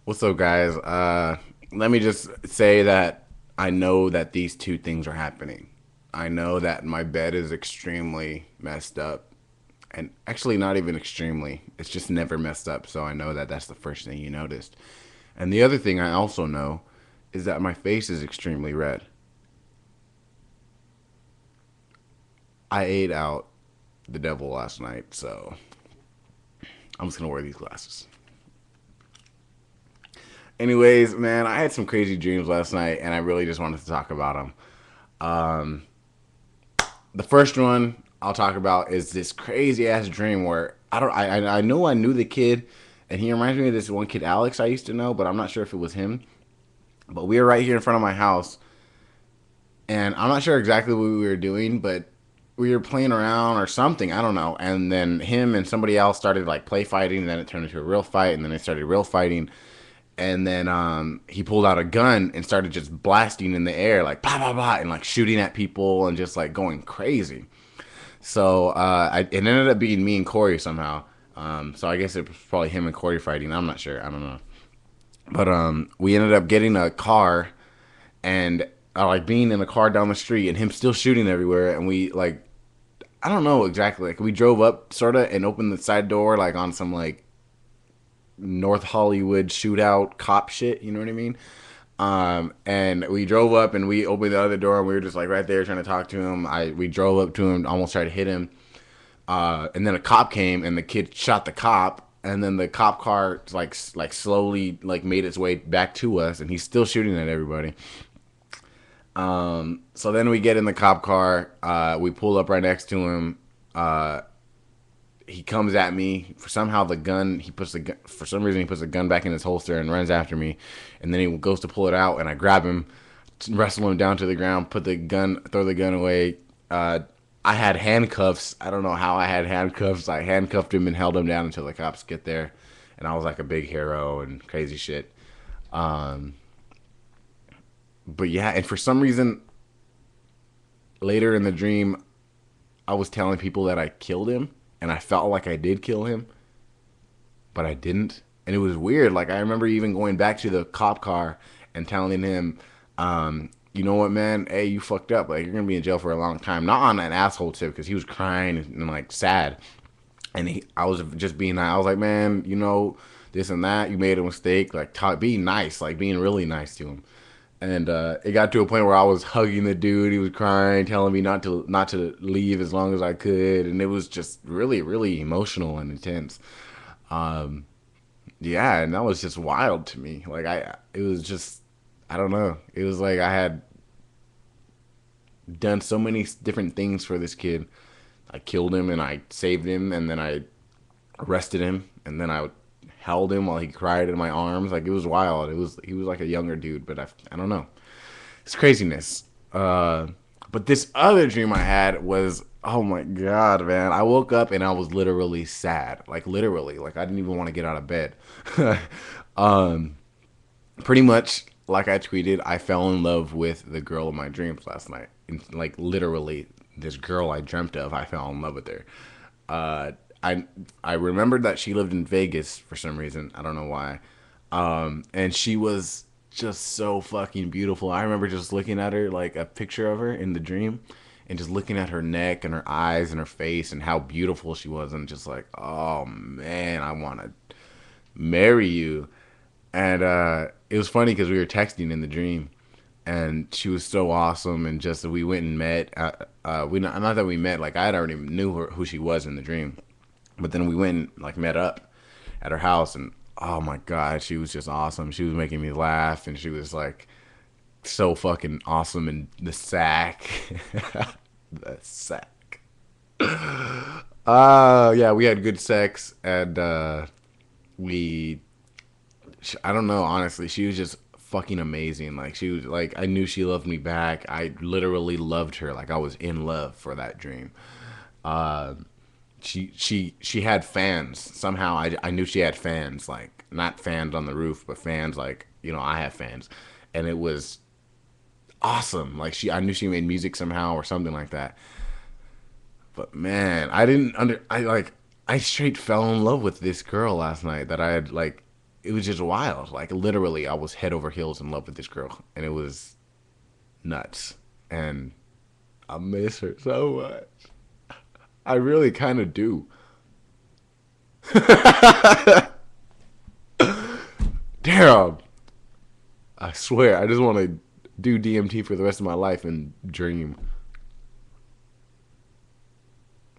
What's up, guys? Let me just say that I know that these two things are happening. I know that my bed is extremely messed up, and actually, not even extremely. It's just never messed up. So I know that that's the first thing you noticed. And the other thing I also know is that my face is extremely red. I ate out the devil last night, so I'm just gonna wear these glasses. Anyways, man, I had some crazy dreams last night, and I really just wanted to talk about them. Um, the first one I'll talk about is this crazy ass dream where I know I knew the kid, and he reminds me of this one kid Alex I used to know, but I'm not sure if it was him. But we were right here in front of my house, and I'm not sure exactly what we were doing, but we were playing around or something, I don't know. And then him and somebody else started like play fighting, and then it turned into a real fight, and then they started real fighting. And then he pulled out a gun and started just blasting in the air, like blah blah blah, and like shooting at people and just like going crazy. So it ended up being me and Corey somehow. So I guess it was probably him and Corey fighting. I'm not sure. I don't know. But we ended up getting a car and like being in a car down the street and him still shooting everywhere. And we like I don't know exactly. Like we drove up sorta and opened the side door like on some like North Hollywood shootout cop shit. You know what I mean? And we drove up and we opened the other door and we were just like right there trying to talk to him. We drove up to him, almost tried to hit him. And then a cop came and the kid shot the cop. And then the cop car like slowly like made its way back to us, and he's still shooting at everybody. So then we get in the cop car. We pull up right next to him. Uh, he comes at me. For somehow the gun he puts the gun, for some reason he puts the gun back in his holster and runs after me. And then he goes to pull it out, and I grab him, wrestle him down to the ground, put the gun, throw the gun away. I had handcuffs. I don't know how I had handcuffs. I handcuffed him and held him down until the cops get there, and I was like a big hero and crazy shit. Um, but yeah, and for some reason later in the dream, I was telling people that I killed him, and I felt like I did kill him, but I didn't. And it was weird. Like I remember even going back to the cop car and telling him, you know what, man? Hey, you fucked up. Like you're gonna be in jail for a long time. Not on an asshole tip because he was crying and like sad. And I was just being, I was like, man, you know, this and that. You made a mistake. Like being nice, like being really nice to him. And it got to a point where I was hugging the dude. He was crying, telling me not to leave as long as I could, and it was just really, really emotional and intense. Um, yeah, and that was just wild to me. Like it was just, I don't know. It was like I had done so many different things for this kid. I killed him and I saved him, and then I arrested him, and then I held him while he cried in my arms. Like it was wild. He was like a younger dude, but I don't know. It's craziness. But this other dream I had was, oh my god, man! I woke up and I was literally sad, like literally, like I didn't even want to get out of bed. um, Pretty much like I tweeted, I fell in love with the girl of my dreams last night. And, like literally, this girl I dreamt of, I fell in love with her. Uh, I I remembered that she lived in Vegas for some reason. I don't know why. And she was just so fucking beautiful. I remember just looking at her, like a picture of her in the dream, and just looking at her neck and her eyes and her face and how beautiful she was, and just like, oh man, I want to marry you. And it was funny because we were texting in the dream, and she was so awesome. And just we went and met. We not that we met, like I had already knew her, who she was in the dream, but then we went and like met up at her house, and oh my god, she was just awesome. She was making me laugh, and she was like so fucking awesome in the sack. The sack. Yeah, we had good sex, and we I don't know, honestly. She was just fucking amazing. Like she was like I knew she loved me back. I literally loved her. Like I was in love for that dream. Uh she had fans. Somehow I knew she had fans, like not fans on the roof, but fans like, you know, I have fans. And it was awesome. Like I knew she made music somehow or something like that. But man, I didn't under I like I straight fell in love with this girl last night that I had like it was just wild. Like literally, I was head over heels in love with this girl, and it was nuts. And I miss her so much. I really kind of do. Damn. I swear, I just want to do DMT for the rest of my life and dream.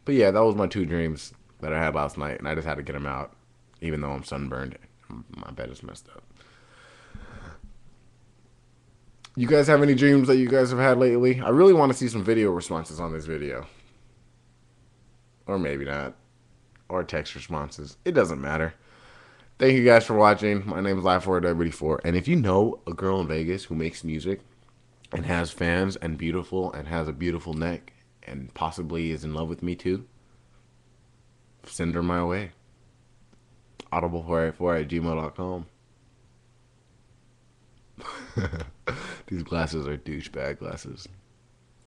But yeah, that was my two dreams that I had last night, and I just had to get them out, even though I'm sunburned. My bed is messed up. You guys have any dreams that you guys have had lately? I really want to see some video responses on this video. Or maybe not. Or text responses. It doesn't matter. Thank you guys for watching. My name is Life4W4. And if you know a girl in Vegas who makes music and has fans and beautiful and has a beautiful neck and possibly is in love with me too, send her my way. Audible484@gmail.com. These glasses are douchebag glasses.